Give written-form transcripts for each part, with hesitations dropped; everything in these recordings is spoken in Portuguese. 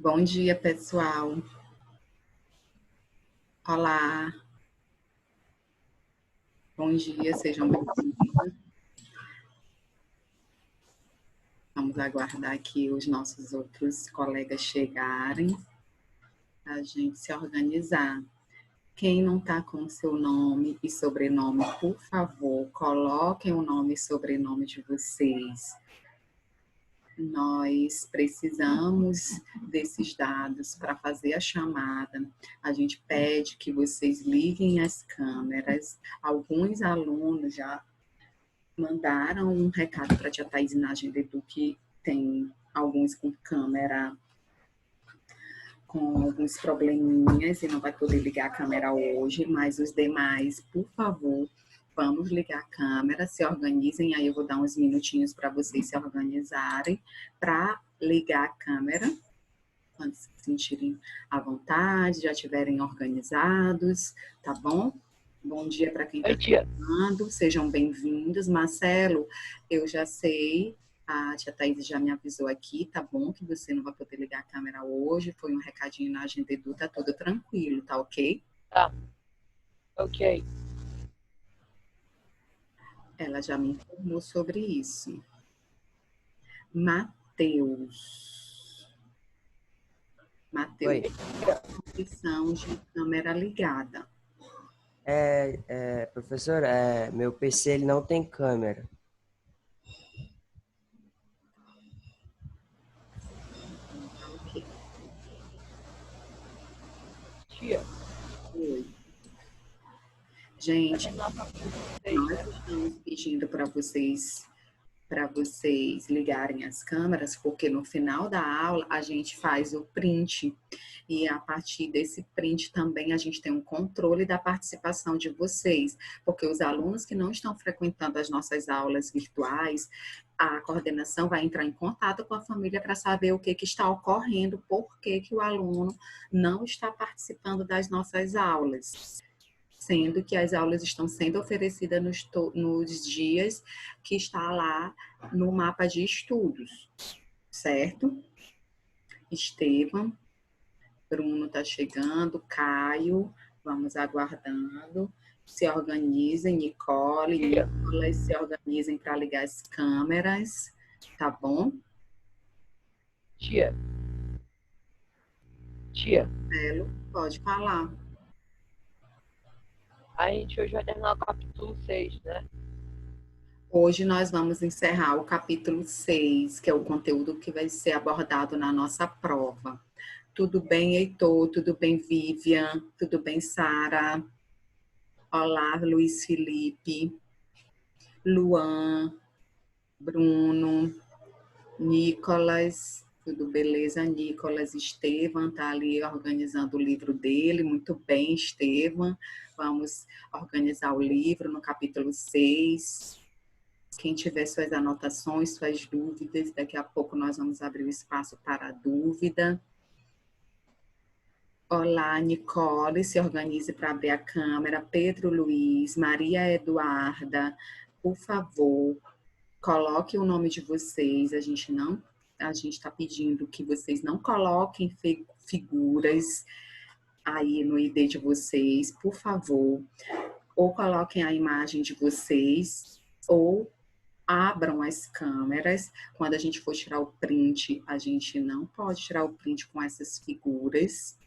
Bom dia, pessoal. Olá, bom dia, sejam bem-vindos. Vamos aguardar aqui os nossos outros colegas chegarem, para a gente se organizar. Quem não está com o seu nome e sobrenome, por favor, coloquem o nome e sobrenome de vocês. Nós precisamos desses dados para fazer a chamada. A gente pede que vocês liguem as câmeras. Alguns alunos já mandaram um recado para a tia Thaís na Agenda Edu, que tem alguns com câmera, com alguns probleminhas e não vai poder ligar a câmera hoje, mas os demais, por favor, vamos ligar a câmera, se organizem, aí eu vou dar uns minutinhos para vocês se organizarem para ligar a câmera, quando se sentirem à vontade, já estiverem organizados, tá bom? Bom dia para quem está chegando, sejam bem-vindos. Marcelo, eu já sei, a tia Thaís já me avisou aqui, tá bom? Que você não vai poder ligar a câmera hoje, foi um recadinho na Agenda Edu, tá tudo tranquilo, tá ok? Tá, ok. Ela já me informou sobre isso. Matheus, Oi. opção de câmera ligada. Professor, meu PC ele não tem câmera. Ok. Tia, Oi. Gente, nós estamos pedindo para vocês ligarem as câmeras, porque no final da aula a gente faz o print e a partir desse print também a gente tem um controle da participação de vocês, porque os alunos que não estão frequentando as nossas aulas virtuais, a coordenação vai entrar em contato com a família para saber o que está ocorrendo, por que o aluno não está participando das nossas aulas, sendo que as aulas estão sendo oferecidas nos dias que está lá no mapa de estudos, certo? Estevam, Bruno está chegando, Caio, vamos aguardando. Se organizem, Nicole, Nicolas, se organizem para ligar as câmeras, tá bom? Tia. Belo, pode falar. A gente hoje vai terminar o capítulo 6, né? Hoje nós vamos encerrar o capítulo 6, que é o conteúdo que vai ser abordado na nossa prova. Tudo bem, Heitor? Tudo bem, Vivian? Tudo bem, Sara? Olá, Luiz Felipe, Luan, Bruno, Nicolas. Tudo beleza, Nicolas? Estevam está ali organizando o livro dele. Muito bem, Estevam. Vamos organizar o livro no capítulo 6. Quem tiver suas anotações, suas dúvidas, daqui a pouco nós vamos abrir o espaço para a dúvida. Olá, Nicole, se organize para abrir a câmera. Pedro Luiz, Maria Eduarda, por favor, coloque o nome de vocês. A gente está pedindo que vocês não coloquem figuras aí no ID de vocês, por favor. Ou coloquem a imagem de vocês, ou abram as câmeras. Quando a gente for tirar o print, a gente não pode tirar o print com essas figuras.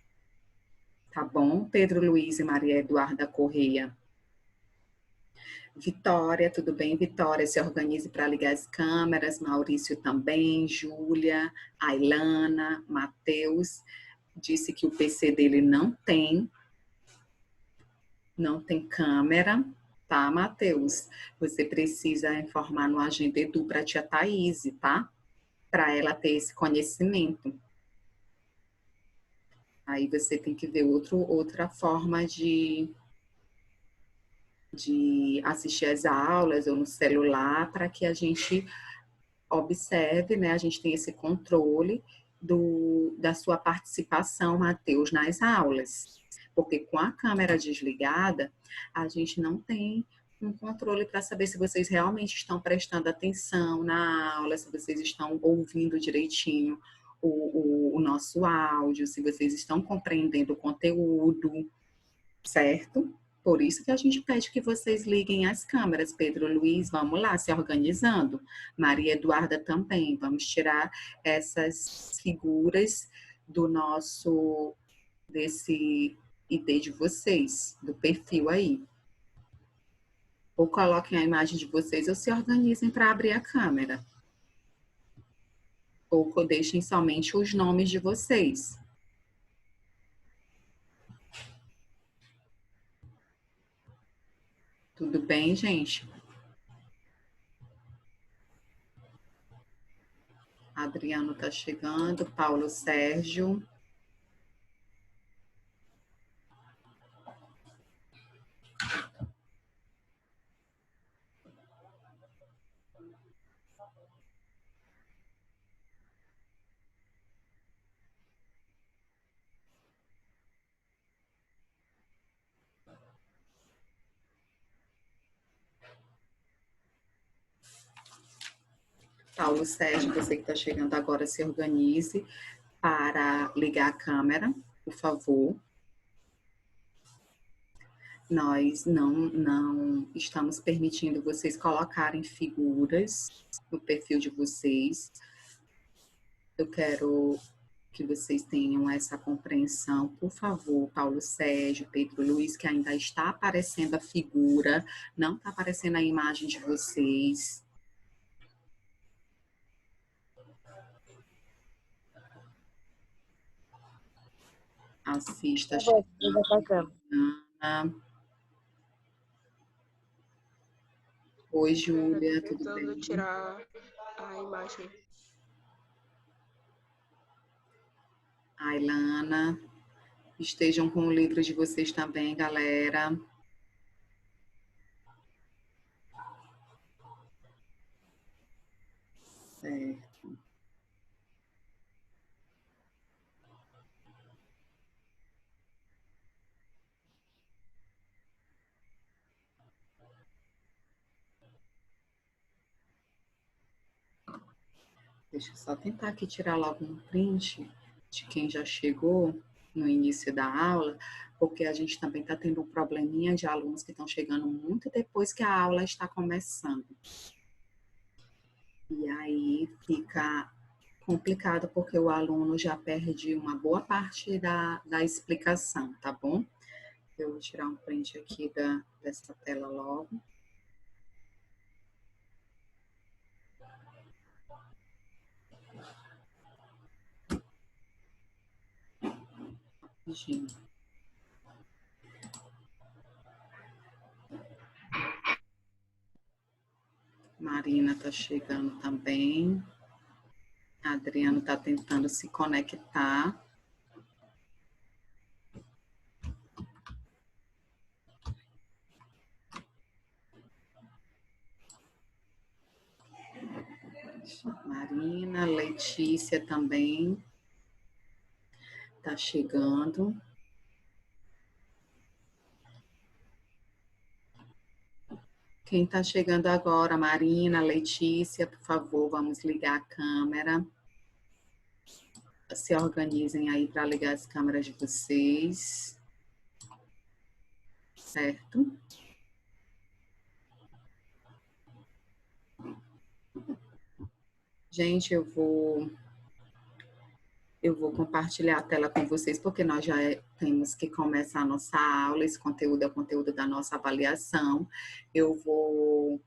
Tá bom? Pedro Luiz e Maria Eduarda Correia. Vitória, tudo bem, Vitória? Se organize para ligar as câmeras. Maurício também, Júlia, Ailana, Matheus. Disse que o PC dele não tem câmera, tá, Matheus? Você precisa informar no Agenda Edu para a tia Thaís, tá? Para ela ter esse conhecimento. Aí você tem que ver outra forma de assistir às aulas ou no celular para que a gente observe, né? A gente tem esse controle da sua participação, Matheus, nas aulas. Porque com a câmera desligada, a gente não tem um controle para saber se vocês realmente estão prestando atenção na aula, se vocês estão ouvindo direitinho o nosso áudio, se vocês estão compreendendo o conteúdo, certo? Por isso que a gente pede que vocês liguem as câmeras. Pedro Luiz, vamos lá, se organizando. Maria Eduarda também. Vamos tirar essas figuras do nosso, desse ID de vocês, do perfil aí. Ou coloquem a imagem de vocês ou se organizem para abrir a câmera. Ou deixem somente os nomes de vocês. Tudo bem, gente? Adriano está chegando, Paulo Sérgio. Paulo Sérgio, você que está chegando agora, se organize para ligar a câmera, por favor. Nós não estamos permitindo vocês colocarem figuras no perfil de vocês. Eu quero que vocês tenham essa compreensão, por favor, Paulo Sérgio, Pedro Luiz, que ainda está aparecendo a figura, não está aparecendo a imagem de vocês. Assista. Ana. Oi, Júlia, tudo bem? Tentando tirar a imagem. Ailana, estejam com o livro de vocês também, galera. Certo. Deixa eu só tentar aqui tirar logo um print de quem já chegou no início da aula, porque a gente também está tendo um probleminha de alunos que estão chegando muito depois que a aula está começando. E aí fica complicado porque o aluno já perde uma boa parte da explicação, tá bom? Eu vou tirar um print aqui dessa tela logo. Gente. Marina está chegando também. Adriano está tentando se conectar. Marina, Letícia também está chegando. Quem está chegando agora, Marina, Letícia, por favor, vamos ligar a câmera. Se organizem aí para ligar as câmeras de vocês. Certo? Gente, eu vou compartilhar a tela com vocês, porque nós já temos que começar a nossa aula. Esse conteúdo é o conteúdo da nossa avaliação. Eu vou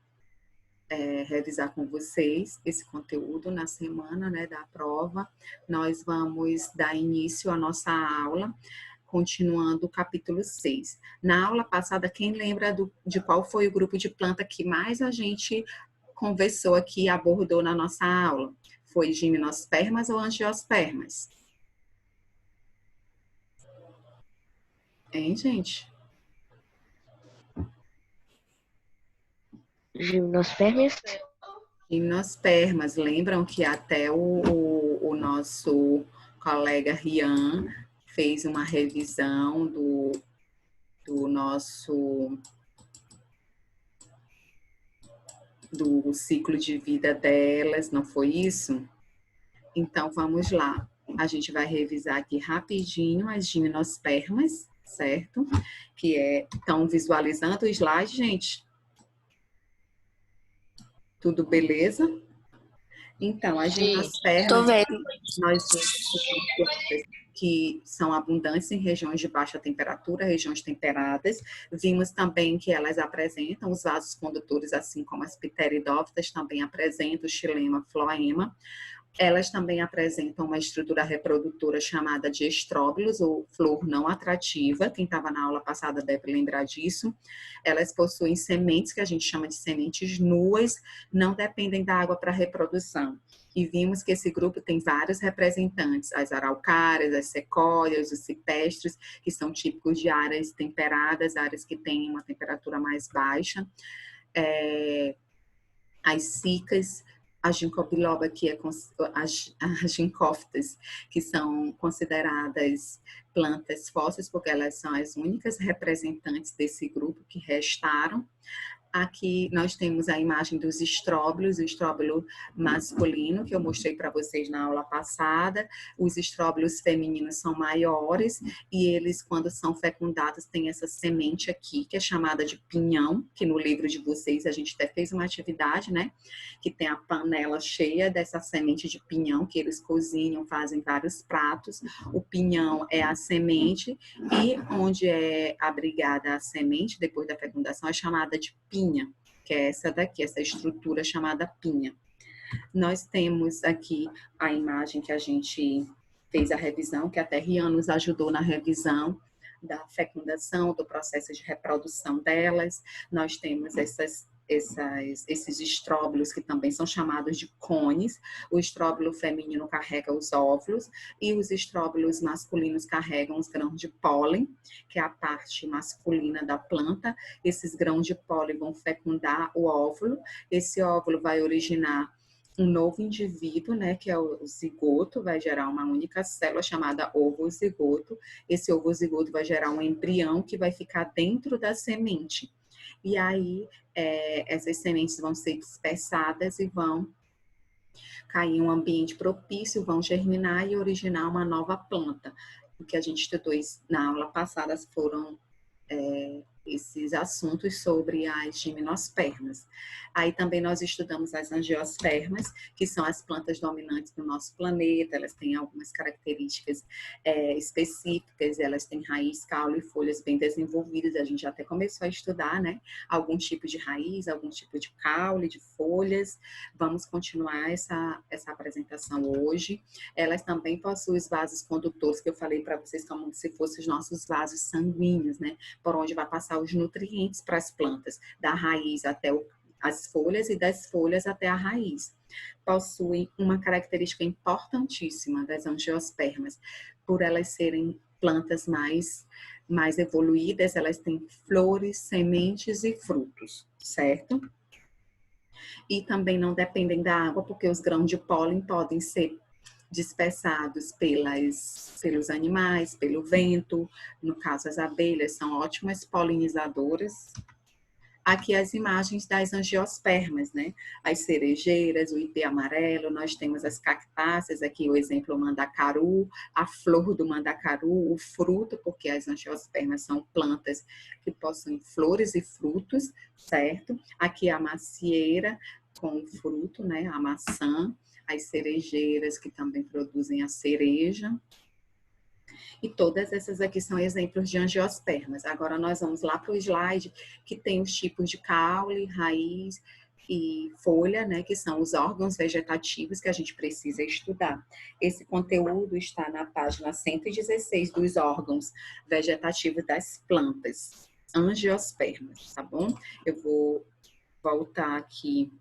revisar com vocês esse conteúdo na semana, né, da prova. Nós vamos dar início à nossa aula, continuando o capítulo 6. Na aula passada, quem lembra de qual foi o grupo de planta que mais a gente conversou aqui e abordou na nossa aula? Foi gimnospermas ou angiospermas? Hein, gente? Gimnospermas? Gimnospermas. Lembram que até o nosso colega Rian fez uma revisão do nosso do ciclo de vida delas, não foi isso? Então, vamos lá. A gente vai revisar aqui rapidinho as gimnospermas, certo? Estão visualizando o slide, gente? Tudo beleza? Então, as Tô gimnospermas, vendo. nós vimos que são plantas que são abundantes em regiões de baixa temperatura, regiões temperadas. Vimos também que elas apresentam os vasos condutores, assim como as pteridófitas também apresentam o xilema, floema. Elas também apresentam uma estrutura reprodutora chamada de estróbilos, ou flor não atrativa. Quem estava na aula passada deve lembrar disso. Elas possuem sementes, que a gente chama de sementes nuas, não dependem da água para reprodução. E vimos que esse grupo tem vários representantes, as araucárias, as sequoias, os cipestres, que são típicos de áreas temperadas, áreas que têm uma temperatura mais baixa. As cicas, a ginkgo biloba, que é as ginkófitas, que são consideradas plantas fósseis, porque elas são as únicas representantes desse grupo que restaram. Aqui nós temos a imagem dos estróbilos, o estróbilo masculino, que eu mostrei para vocês na aula passada. Os estróbilos femininos são maiores e eles, quando são fecundados, têm essa semente aqui, que é chamada de pinhão, que no livro de vocês a gente até fez uma atividade, né? Que tem a panela cheia dessa semente de pinhão, que eles cozinham, fazem vários pratos. O pinhão é a semente e onde é abrigada a semente, depois da fecundação, é chamada de pinha, que é essa daqui, essa estrutura chamada pinha. Nós temos aqui a imagem que a gente fez a revisão, que até Rian nos ajudou na revisão da fecundação, do processo de reprodução delas. Nós temos esses estróbilos, que também são chamados de cones. O estróbilo feminino carrega os óvulos e os estróbilos masculinos carregam os grãos de pólen, que é a parte masculina da planta. Esses grãos de pólen vão fecundar o óvulo. Esse óvulo vai originar um novo indivíduo, né, que é o zigoto, vai gerar uma única célula chamada ovozigoto. Esse ovozigoto vai gerar um embrião que vai ficar dentro da semente. E aí, essas sementes vão ser dispersadas e vão cair em um ambiente propício, vão germinar e originar uma nova planta. O que a gente estudou na aula passada foram esses assuntos sobre as gimnospermas. Aí também nós estudamos as angiospermas, que são as plantas dominantes do nosso planeta. Elas têm algumas características específicas, elas têm raiz, caule e folhas bem desenvolvidas. A gente até começou a estudar, né? Algum tipo de raiz, algum tipo de caule, de folhas. Vamos continuar essa apresentação hoje. Elas também possuem os vasos condutores, que eu falei para vocês como se fossem os nossos vasos sanguíneos, né? Por onde vai passar os nutrientes para as plantas, da raiz até as folhas e das folhas até a raiz. Possuem uma característica importantíssima das angiospermas, por elas serem plantas mais evoluídas, elas têm flores, sementes e frutos, certo? E também não dependem da água, porque os grãos de pólen podem ser dispersados pelos animais, pelo vento. No caso, as abelhas são ótimas polinizadoras. Aqui as imagens das angiospermas, né? As cerejeiras, o ipê amarelo, nós temos as cactáceas, aqui o exemplo mandacaru, a flor do mandacaru, o fruto, porque as angiospermas são plantas que possuem flores e frutos, certo? Aqui a macieira com fruto, né? A maçã, as cerejeiras que também produzem a cereja. E todas essas aqui são exemplos de angiospermas. Agora nós vamos lá para o slide que tem os tipos de caule, raiz e folha, né, que são os órgãos vegetativos que a gente precisa estudar. Esse conteúdo está na página 116 dos órgãos vegetativos das plantas, angiospermas, tá bom? Eu vou voltar aqui,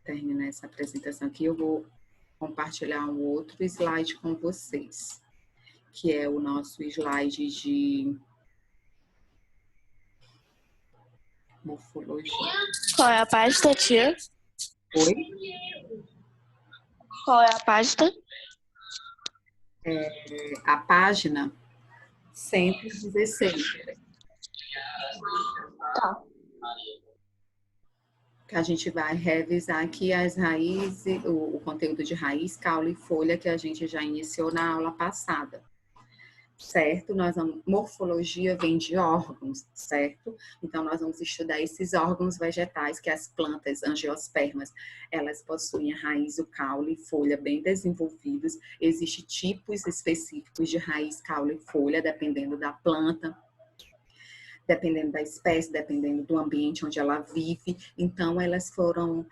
terminar essa apresentação aqui, eu vou compartilhar um outro slide com vocês, que é o nosso slide de morfologia. Qual é a pasta, tia? Oi? Qual é a pasta? A página 116. Tá. A gente vai revisar aqui as raízes, o conteúdo de raiz, caule e folha que a gente já iniciou na aula passada. Certo? Morfologia vem de órgãos, certo? Então, nós vamos estudar esses órgãos vegetais que as plantas angiospermas, elas possuem a raiz, o caule e folha bem desenvolvidos. Existem tipos específicos de raiz, caule e folha, dependendo da planta, dependendo da espécie, dependendo do ambiente onde ela vive. Então, elas foram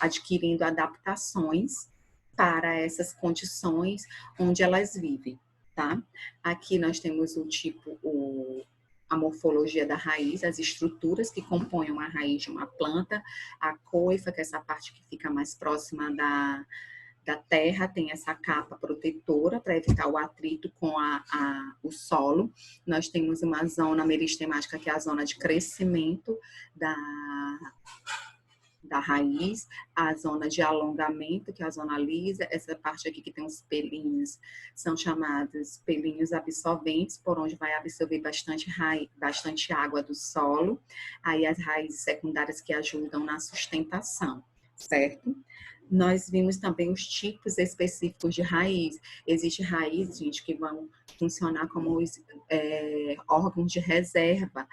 adquirindo adaptações para essas condições onde elas vivem. Tá? Aqui nós temos o tipo, a morfologia da raiz, as estruturas que compõem a raiz de uma planta, a coifa, que é essa parte que fica mais próxima da terra, tem essa capa protetora para evitar o atrito com o solo. Nós temos uma zona meristemática, que é a zona de crescimento da raiz, a zona de alongamento, que é a zona lisa, essa parte aqui que tem os pelinhos, são chamados pelinhos absorventes, por onde vai absorver bastante água do solo, aí as raízes secundárias que ajudam na sustentação, certo? Nós vimos também os tipos específicos de raiz. Existem raízes, gente, que vão funcionar como órgãos de reserva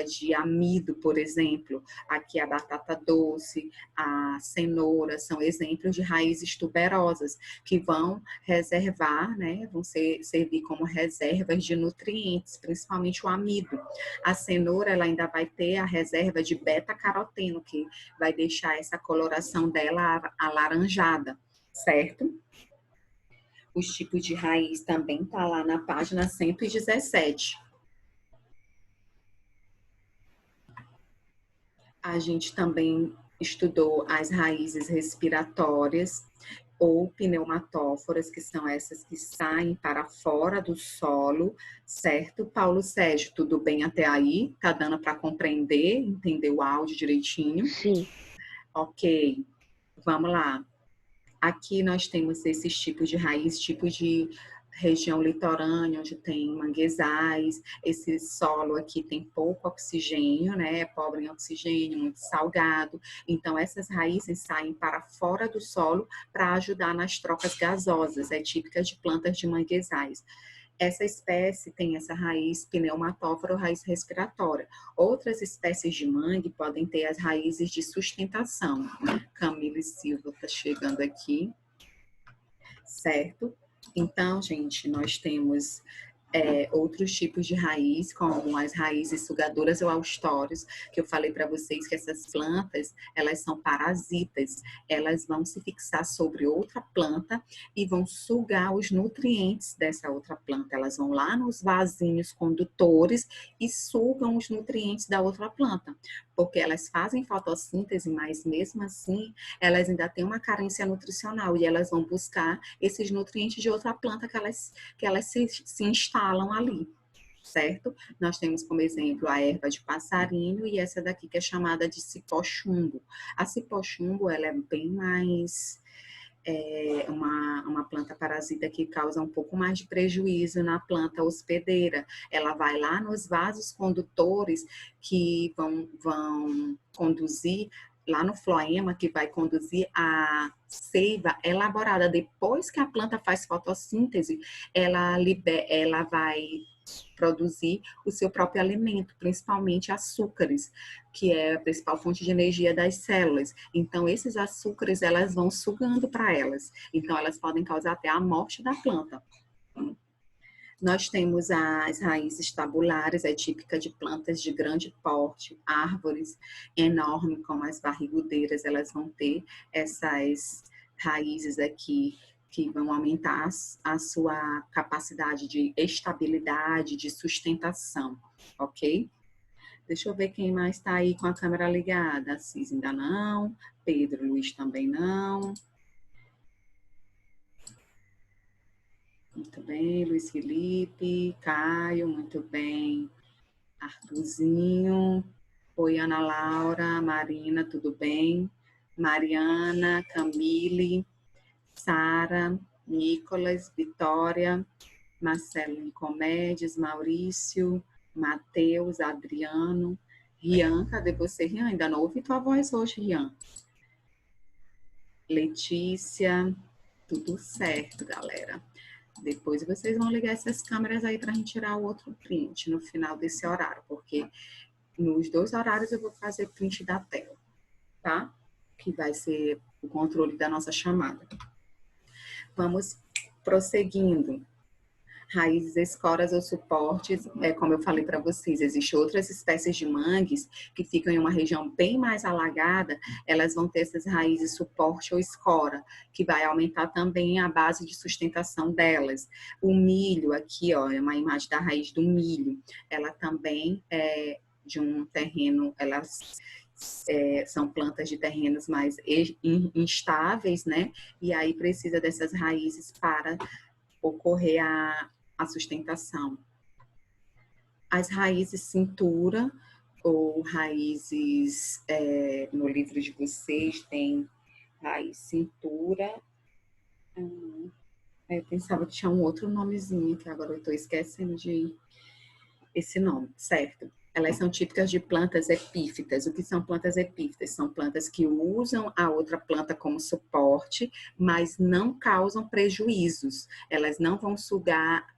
de amido, por exemplo. Aqui a batata doce, a cenoura, são exemplos de raízes tuberosas, que vão reservar, né, vão servir como reservas de nutrientes, principalmente o amido. A cenoura, ela ainda vai ter a reserva de beta-caroteno, que vai deixar essa coloração dela alaranjada, certo? Os tipos de raiz também tá lá na página 117. A gente também estudou as raízes respiratórias ou pneumatóforas, que são essas que saem para fora do solo, certo? Paulo Sérgio, tudo bem até aí? Tá dando para compreender, entender o áudio direitinho? Sim. Ok, vamos lá. Aqui nós temos esses tipos de raiz, tipo de região litorânea, onde tem manguezais. Esse solo aqui tem pouco oxigênio, né? É pobre em oxigênio, muito salgado. Então, essas raízes saem para fora do solo para ajudar nas trocas gasosas. É típica de plantas de manguezais. Essa espécie tem essa raiz pneumatófora ou raiz respiratória. Outras espécies de mangue podem ter as raízes de sustentação. Camila Silva está chegando aqui, certo? Então, gente, nós temos outros tipos de raiz, como as raízes sugadoras ou austórios, que eu falei para vocês que essas plantas, elas são parasitas, elas vão se fixar sobre outra planta e vão sugar os nutrientes dessa outra planta. Elas vão lá nos vasinhos condutores e sugam os nutrientes da outra planta, porque elas fazem fotossíntese, mas mesmo assim, elas ainda têm uma carência nutricional e elas vão buscar esses nutrientes de outra planta que elas se instalam ali, certo? Nós temos como exemplo a erva de passarinho e essa daqui que é chamada de cipó-chumbo. A cipó-chumbo, ela é bem mais uma planta parasita que causa um pouco mais de prejuízo na planta hospedeira. Ela vai lá nos vasos condutores que vão conduzir lá no floema, que vai conduzir a seiva elaborada. Depois que a planta faz fotossíntese, ela vai produzir o seu próprio alimento, principalmente açúcares, que é a principal fonte de energia das células. Então, esses açúcares, elas vão sugando para elas. Então, elas podem causar até a morte da planta. Nós temos as raízes tabulares, é típica de plantas de grande porte, árvores enormes, como as barrigudeiras, elas vão ter essas raízes aqui que vão aumentar a sua capacidade de estabilidade, de sustentação, ok? Deixa eu ver quem mais está aí com a câmera ligada. Assis ainda não, Pedro Luiz também não. Muito bem, Luiz Felipe, Caio, muito bem. Arthurzinho, oi Ana Laura, Marina, tudo bem? Mariana, Camille, Sara, Nicolas, Vitória, Marcelo Nicomedes, Maurício, Matheus, Adriano, Rian, cadê você, Rian? Ainda não ouvi tua voz hoje, Rian. Letícia, tudo certo, galera. Depois vocês vão ligar essas câmeras aí para a gente tirar o outro print no final desse horário, porque nos 2 horários eu vou fazer print da tela, tá? Que vai ser o controle da nossa chamada. Vamos prosseguindo. Raízes, escoras ou suportes, como eu falei para vocês, existem outras espécies de mangues que ficam em uma região bem mais alagada, elas vão ter essas raízes suporte ou escora, que vai aumentar também a base de sustentação delas. O milho aqui, ó, é uma imagem da raiz do milho, ela também é de um terreno, elas são plantas de terrenos mais instáveis, né? E aí precisa dessas raízes para ocorrer a sustentação. As raízes cintura ou raízes, no livro de vocês tem raiz cintura, eu pensava que tinha um outro nomezinho, que agora eu estou esquecendo de esse nome, certo? Elas são típicas de plantas epífitas. O que são plantas epífitas? São plantas que usam a outra planta como suporte, mas não causam prejuízos. Elas não vão sugar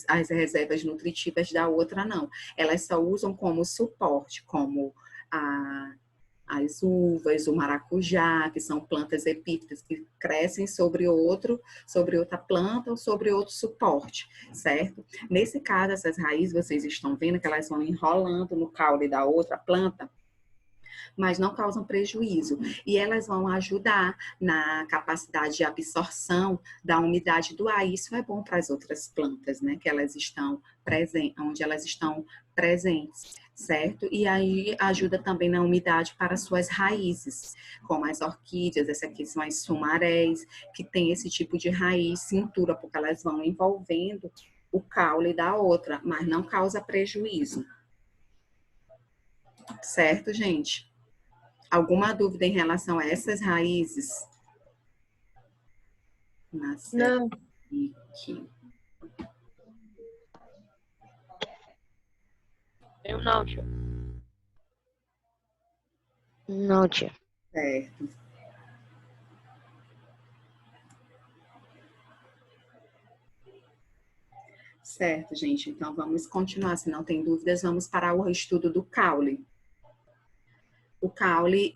as reservas nutritivas da outra, não. Elas só usam como suporte, como as uvas, o maracujá, que são plantas epífitas que crescem sobre outra planta ou sobre outro suporte, certo? Nesse caso, essas raízes, vocês estão vendo que elas vão enrolando no caule da outra planta, mas não causam prejuízo. E elas vão ajudar na capacidade de absorção da umidade do ar. Isso é bom para as outras plantas, né? Que elas estão presentes, onde elas estão presentes, certo? E aí ajuda também na umidade para suas raízes, como as orquídeas, essas aqui são as sumarés, que tem esse tipo de raiz cintura, porque elas vão envolvendo o caule da outra, mas não causa prejuízo. Certo, gente? Alguma dúvida em relação a essas raízes? Não. Eu não, tia. Não, tia. Certo. Certo, gente. Então, vamos continuar. Se não tem dúvidas, vamos para o estudo do caule. O caule,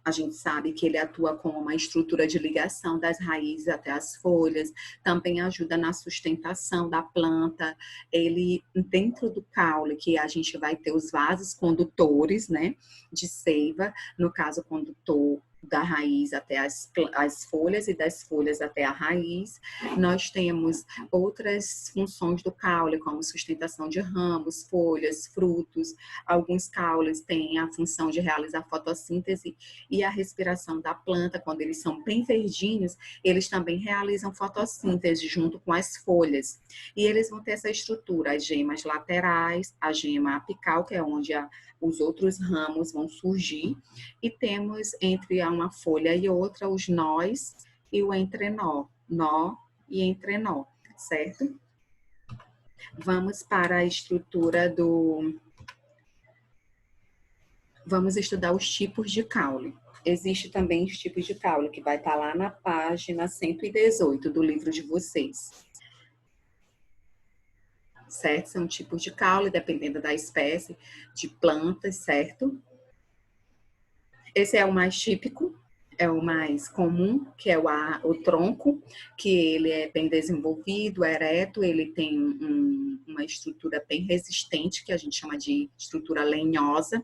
a gente sabe que ele atua como uma estrutura de ligação das raízes até as folhas, também ajuda na sustentação da planta. Ele, dentro do caule, que a gente vai ter os vasos condutores, né, de seiva, no caso, condutor da raiz até as folhas e das folhas até a raiz. Nós temos outras funções do caule, como sustentação de ramos, folhas, frutos. Alguns caules têm a função de realizar fotossíntese e a respiração da planta. Quando eles são bem verdinhos, eles também realizam fotossíntese junto com as folhas. E eles vão ter essa estrutura, as gemas laterais, a gema apical, que é onde os outros ramos vão surgir, e temos entre uma folha e outra os nós e o entrenó, nó e entrenó, certo? Vamos para a estrutura do... Vamos estudar os tipos de caule. Existe também os tipos de caule, que vai estar lá na página 118 do livro de vocês. Certo? São tipos de caule, dependendo da espécie de plantas, certo? Esse é o mais típico, é o mais comum, que é o tronco, que ele é bem desenvolvido, ereto, ele tem uma estrutura bem resistente, que a gente chama de estrutura lenhosa,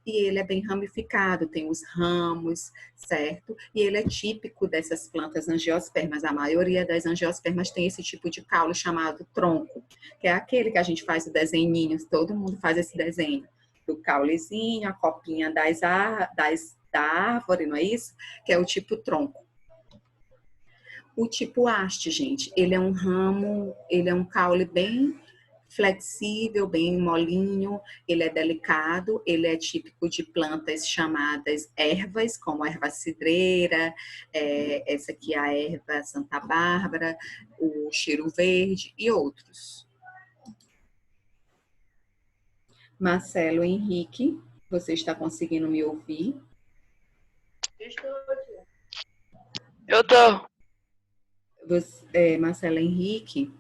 e ele é bem ramificado, tem os ramos, certo? E ele é típico dessas plantas angiospermas. A maioria das angiospermas tem esse tipo de caule chamado tronco, que é aquele que a gente faz o desenhinho, todo mundo faz esse desenho, do caulezinho, a copinha da árvore, não é isso? Que é o tipo tronco. O tipo haste, gente, ele é um ramo, ele é um caule bem flexível, bem molinho, ele é delicado, ele é típico de plantas chamadas ervas, como a erva cidreira, essa aqui é a erva Santa Bárbara, o cheiro verde e outros. Marcelo Henrique, Você está conseguindo me ouvir? Eu tô. Marcelo Henrique,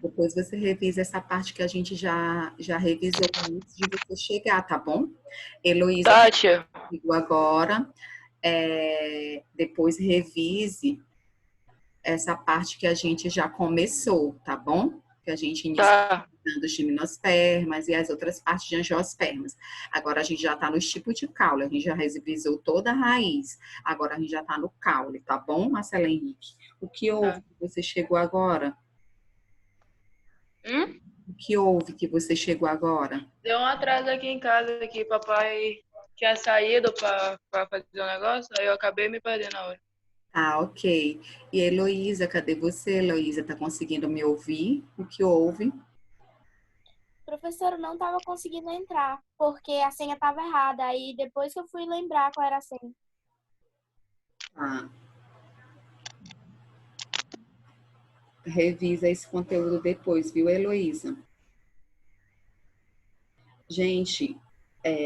depois você revisa essa parte que a gente já revisou antes de você chegar, tá bom? Heloísa, Tá, tia. comigo agora. Depois revise essa parte que a gente já começou, tá bom? Que a gente iniciou Tá. dos gimnospermas e as outras partes de angiospermas. Agora a gente já está nos tipos de caule, a gente já revisou toda a raiz. Agora a gente já está no caule, tá bom, Marcelo Henrique? O que houve que você chegou agora? O que houve que você chegou agora? Deu um atraso aqui em casa, que papai tinha saído pra fazer um negócio, aí eu acabei me perdendo na hora. Ah, ok. E Heloísa, cadê você, Heloísa? Tá conseguindo me ouvir? O que houve? Professor, eu não estava conseguindo entrar, porque a senha estava errada. Aí depois que eu fui lembrar qual era a senha. Ah. Revisa esse conteúdo depois, viu, Heloísa? Gente,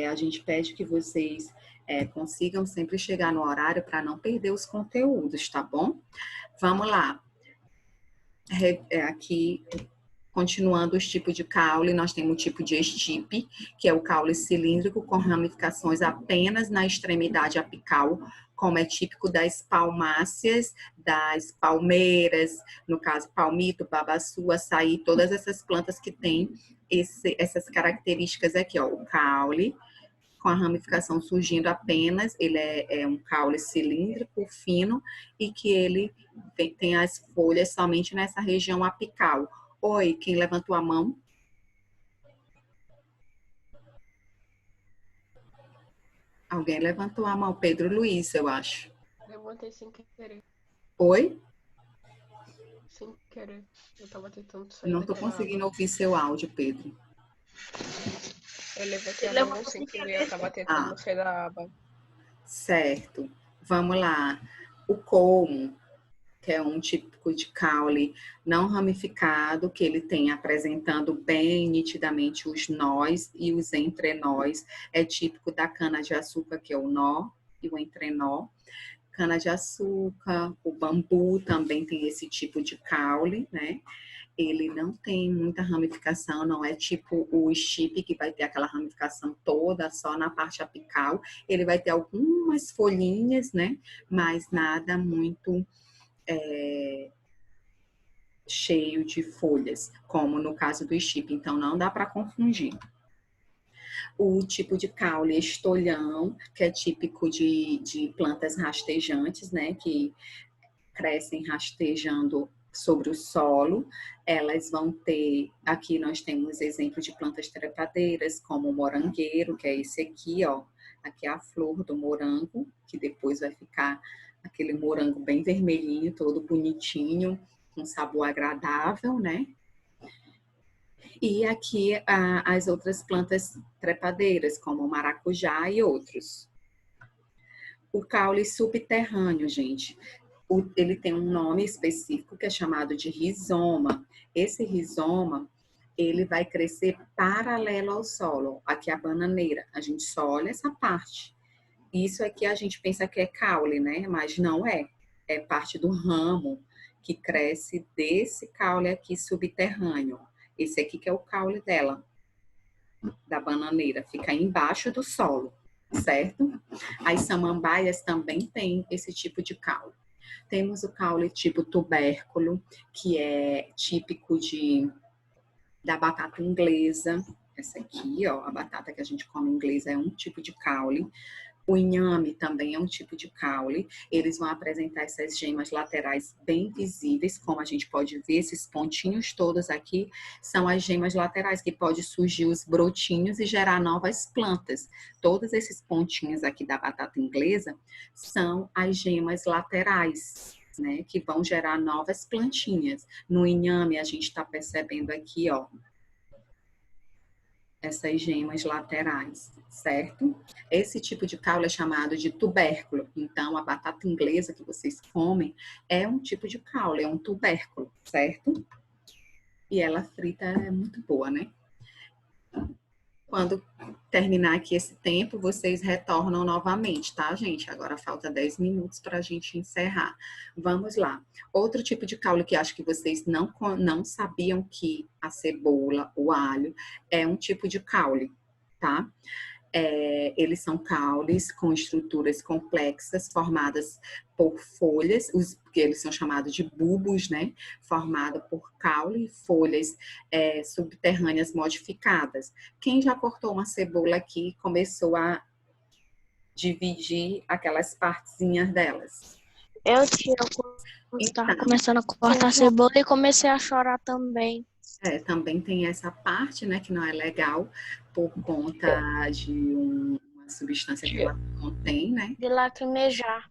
a gente pede que vocês consigam sempre chegar no horário para não perder os conteúdos, tá bom? Vamos lá. Aqui, continuando os tipos de caule, nós temos o tipo de estipe, que é o caule cilíndrico com ramificações apenas na extremidade apical, como é típico das palmáceas, das palmeiras, no caso palmito, babaçu, açaí, todas essas plantas que têm essas características aqui, ó, o caule, com a ramificação surgindo apenas, ele é um caule cilíndrico, fino, e que ele tem as folhas somente nessa região apical. Oi, quem levantou a mão? Alguém levantou a mão, Pedro Luiz, eu acho. Levantei sem querer. Oi? Sem querer. Eu tava tentando sair Não estou daquela conseguindo aba. ouvir seu áudio, Pedro. Eu levantei a mão sem querer, eu tava tentando sair da aba. Certo. Vamos lá. O colmo, que é um típico de caule não ramificado, que ele tem apresentando bem nitidamente os nós e os entrenós. É típico da cana-de-açúcar, que é o nó e o entrenó. Cana-de-açúcar, o bambu também tem esse tipo de caule, né? Ele não tem muita ramificação, não é tipo o estipe, que vai ter aquela ramificação toda só na parte apical. Ele vai ter algumas folhinhas, né? Mas nada muito cheio de folhas, como no caso do estipe. Então, não dá para confundir. O tipo de caule estolhão, que é típico de plantas rastejantes, né? Que crescem rastejando sobre o solo, elas vão ter, aqui nós temos exemplo de plantas trepadeiras, como o morangueiro, que é esse aqui, ó, aqui é a flor do morango, que depois vai ficar aquele morango bem vermelhinho, todo bonitinho, com sabor agradável, né? E aqui as outras plantas trepadeiras, como o maracujá e outros. O caule subterrâneo, gente, ele tem um nome específico que é chamado de rizoma. Esse rizoma, ele vai crescer paralelo ao solo. Aqui é a bananeira, a gente só olha essa parte. Isso aqui a gente pensa que é caule, né? Mas não é. É parte do ramo que cresce desse caule aqui subterrâneo. Esse aqui que é o caule dela, da bananeira, fica embaixo do solo, certo? As samambaias também têm esse tipo de caule. Temos o caule tipo tubérculo, que é típico da batata inglesa. Essa aqui, ó, a batata que a gente come inglesa é um tipo de caule. O inhame também é um tipo de caule. Eles vão apresentar essas gemas laterais bem visíveis, como a gente pode ver, esses pontinhos todos aqui são as gemas laterais, que pode surgir os brotinhos e gerar novas plantas. Todos esses pontinhos aqui da batata inglesa são as gemas laterais, né, que vão gerar novas plantinhas. No inhame, a gente está percebendo aqui, ó, essas gemas laterais, certo? Esse tipo de caule é chamado de tubérculo. Então, a batata inglesa que vocês comem é um tipo de caule, é um tubérculo, certo? E ela frita é muito boa, né? Quando terminar aqui esse tempo, vocês retornam novamente, tá, gente? Agora falta 10 minutos para a gente encerrar. Vamos lá. Outro tipo de caule que acho que vocês não sabiam que a cebola, o alho, é um tipo de caule, tá? Eles são caules com estruturas complexas formadas por folhas, que eles são chamados de bulbos, né? Formado por caule e folhas subterrâneas modificadas. Quem já cortou uma cebola aqui e começou a dividir aquelas partezinhas delas? Eu estava começando a cortar a cebola e comecei a chorar também. Também tem essa parte, né, que não é legal por conta de uma substância que ela contém, né? De lacrimejar.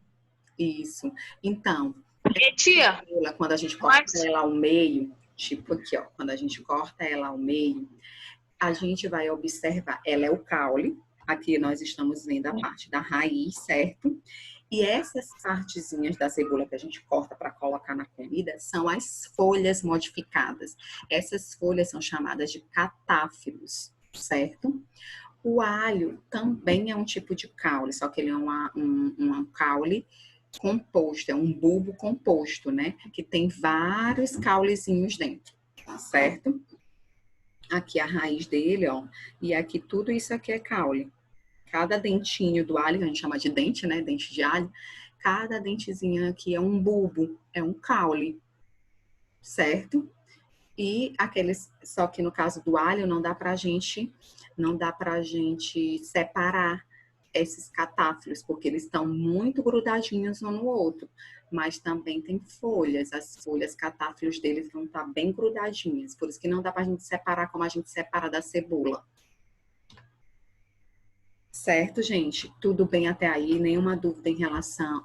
Isso. Então, Tia, quando a gente corta ela ao meio, tipo aqui, ó, quando a gente corta ela ao meio, a gente vai observar, ela é o caule, aqui nós estamos vendo a parte da raiz, certo? E essas partezinhas da cebola que a gente corta para colocar na comida são as folhas modificadas. Essas folhas são chamadas de catáfilos, certo? O alho também é um tipo de caule, só que ele é um caule composto, é um bulbo composto, né? Que tem vários caulezinhos dentro, certo? Aqui a raiz dele, ó, e aqui tudo isso aqui é caule. Cada dentinho do alho, a gente chama de dente, né? Dente de alho. Cada dentezinho aqui é um bulbo, é um caule, certo? E aqueles, só que no caso do alho não dá pra gente separar esses catáfilos, porque eles estão muito grudadinhos um no outro. Mas também tem folhas, as folhas catáfilos deles vão estar bem grudadinhas, por isso que não dá pra gente separar como a gente separa da cebola. Certo, gente? Tudo bem até aí? Nenhuma dúvida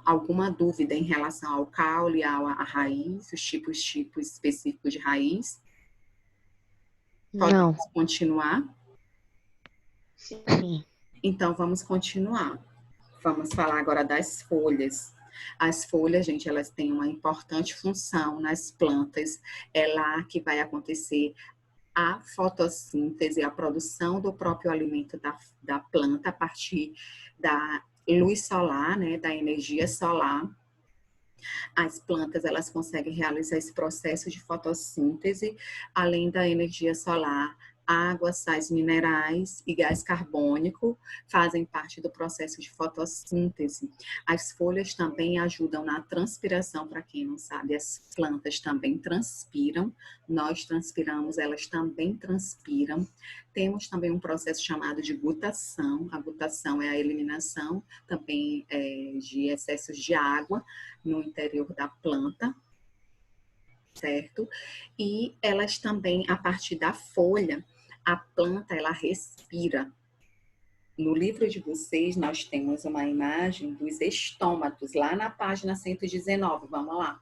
alguma dúvida em relação ao caule, à raiz, os tipos específicos de raiz? Não. Podemos continuar? Sim. Então, vamos continuar. Vamos falar agora das folhas. As folhas, gente, elas têm uma importante função nas plantas. É lá que vai acontecer a fotossíntese, a produção do próprio alimento da planta a partir da luz solar, né, da energia solar. As plantas, elas conseguem realizar esse processo de fotossíntese, além da energia solar. Água, sais minerais e gás carbônico fazem parte do processo de fotossíntese. As folhas também ajudam na transpiração, para quem não sabe, as plantas também transpiram, nós transpiramos, elas também transpiram. Temos também um processo chamado de gutação. A gutação é a eliminação também de excessos de água no interior da planta, certo? E elas também, a partir da folha, a planta, ela respira. No livro de vocês, nós temos uma imagem dos estômatos, lá na página 119. Vamos lá.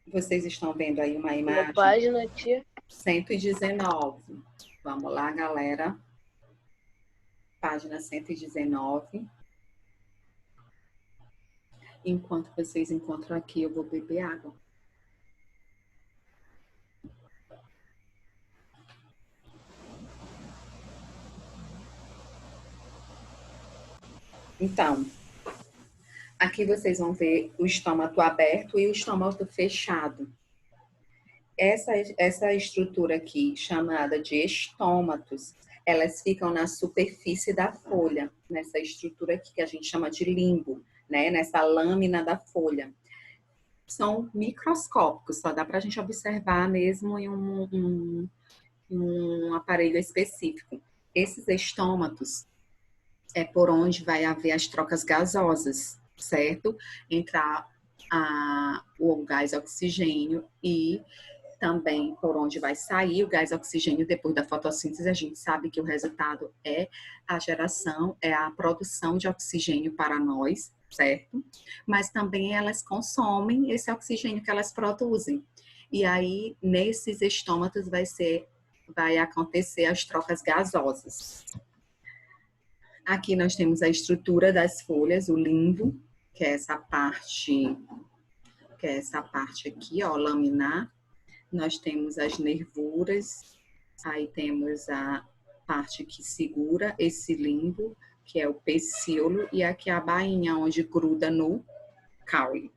Vocês estão vendo aí uma imagem? uma página, tia. 119. Vamos lá, galera. Página 119. Enquanto vocês encontram aqui, eu vou beber água. Então, aqui vocês vão ver o estômago aberto e o estômago fechado. Essa estrutura aqui, chamada de estômatos, elas ficam na superfície da folha, nessa estrutura aqui que a gente chama de limbo, né? Nessa lâmina da folha. São microscópicos, só dá para a gente observar mesmo em um aparelho específico. Esses estômatos é por onde vai haver as trocas gasosas, certo? Entre o gás oxigênio e também por onde vai sair o gás oxigênio depois da fotossíntese. A gente sabe que o resultado é a produção de oxigênio para nós, certo? Mas também elas consomem esse oxigênio que elas produzem. E aí, nesses estômatos, vai acontecer as trocas gasosas. Aqui nós temos a estrutura das folhas, o limbo, que é essa parte que é essa parte aqui, ó, laminar. Nós temos as nervuras, aí temos a parte que segura esse limbo, que é o pecíolo, e aqui a bainha, onde gruda no caule.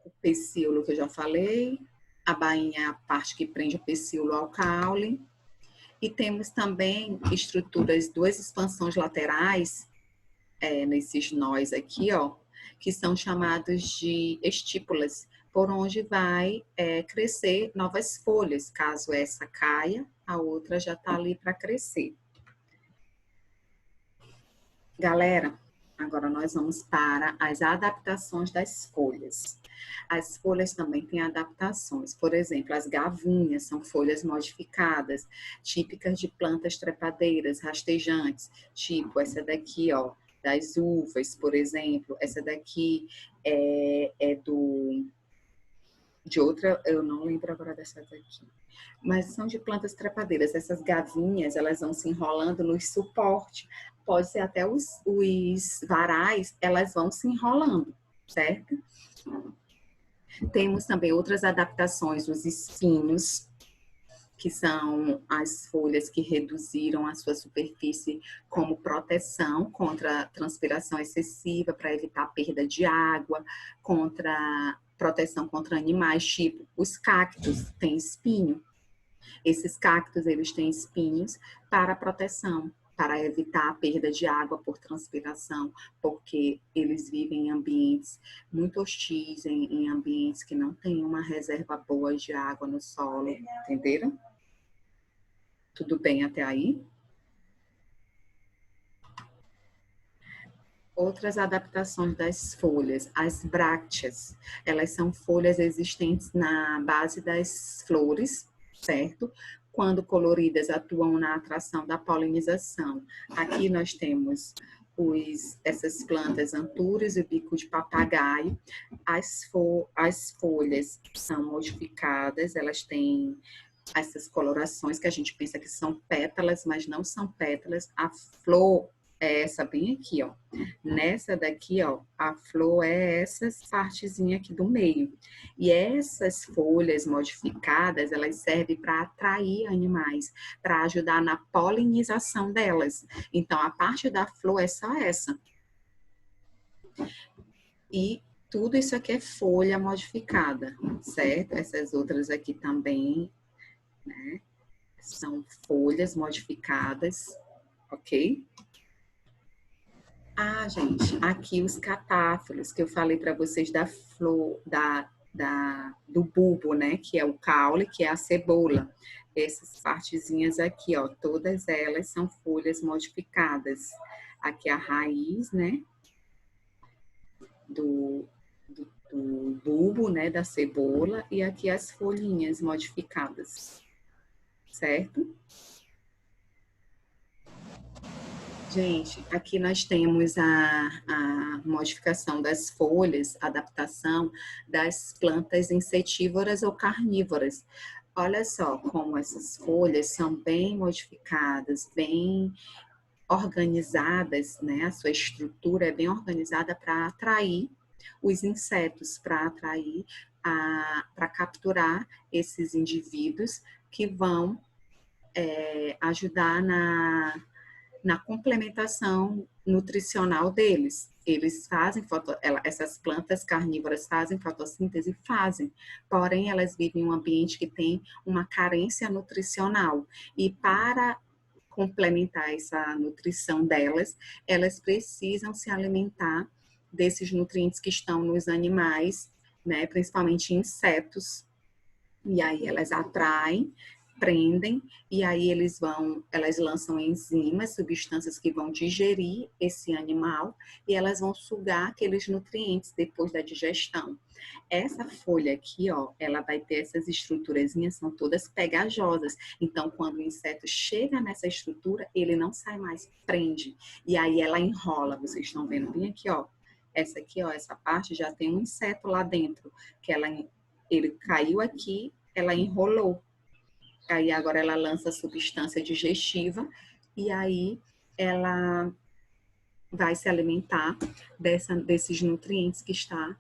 O pecíolo que eu já falei, a bainha é a parte que prende o pecíolo ao caule. E temos também estruturas, duas expansões laterais, nesses nós aqui, ó, que são chamados de estípulas, por onde vai crescer novas folhas. Caso essa caia, a outra já está ali para crescer. Galera, agora nós vamos para as adaptações das folhas. As folhas também têm adaptações. Por exemplo, as gavinhas são folhas modificadas, típicas de plantas trepadeiras, rastejantes, tipo essa daqui, ó, das uvas, por exemplo. Essa daqui de outra, eu não lembro agora dessa daqui. Mas são de plantas trepadeiras. Essas gavinhas, elas vão se enrolando no suporte. Pode ser até os varais, elas vão se enrolando, certo? Temos também outras adaptações dos espinhos, que são as folhas que reduziram a sua superfície como proteção contra a transpiração excessiva, para evitar a perda de água, proteção contra animais, tipo os cactos têm espinho. Esses cactos, eles têm espinhos para proteção, para evitar a perda de água por transpiração, porque eles vivem em ambientes muito hostis, em ambientes que não têm uma reserva boa de água no solo, entenderam? Tudo bem até aí? Outras adaptações das folhas, as brácteas, elas são folhas existentes na base das flores, certo? Quando coloridas, atuam na atração da polinização. Aqui nós temos essas plantas antúrios e bico de papagaio. As folhas são modificadas, elas têm essas colorações que a gente pensa que são pétalas, mas não são pétalas. A flor é essa bem aqui, ó. Nessa daqui, ó, a flor é essa partezinha aqui do meio. E essas folhas modificadas, elas servem para atrair animais, para ajudar na polinização delas. Então, a parte da flor é só essa. E tudo isso aqui é folha modificada, certo? Essas outras aqui também, né? São folhas modificadas, ok? Ah, gente, aqui os catáforos que eu falei para vocês da flor, do bulbo, né? Que é o caule, que é a cebola. Essas partezinhas aqui, ó, todas elas são folhas modificadas. Aqui a raiz, né? Do bulbo, né? Da cebola. E aqui as folhinhas modificadas, certo? Gente, aqui nós temos a modificação das folhas, adaptação das plantas insetívoras ou carnívoras. Olha só como essas folhas são bem modificadas, bem organizadas, né? A sua estrutura é bem organizada para atrair os insetos, para capturar esses indivíduos que vão ajudar na complementação nutricional deles. Eles fazem essas plantas carnívoras fazem fotossíntese? Fazem, porém elas vivem em um ambiente que tem uma carência nutricional. E para complementar essa nutrição delas, elas precisam se alimentar desses nutrientes que estão nos animais, né, principalmente insetos. E aí elas atraem, prendem, e aí elas lançam enzimas, substâncias que vão digerir esse animal, e elas vão sugar aqueles nutrientes depois da digestão. Essa folha aqui, ó, ela vai ter essas estruturazinhas, são todas pegajosas. Então, quando o inseto chega nessa estrutura, ele não sai mais, prende. E aí ela enrola, vocês estão vendo bem aqui, ó. Essa aqui, ó, essa parte já tem um inseto lá dentro, que ele caiu aqui, ela enrolou. Aí agora ela lança a substância digestiva e aí ela vai se alimentar desses nutrientes que está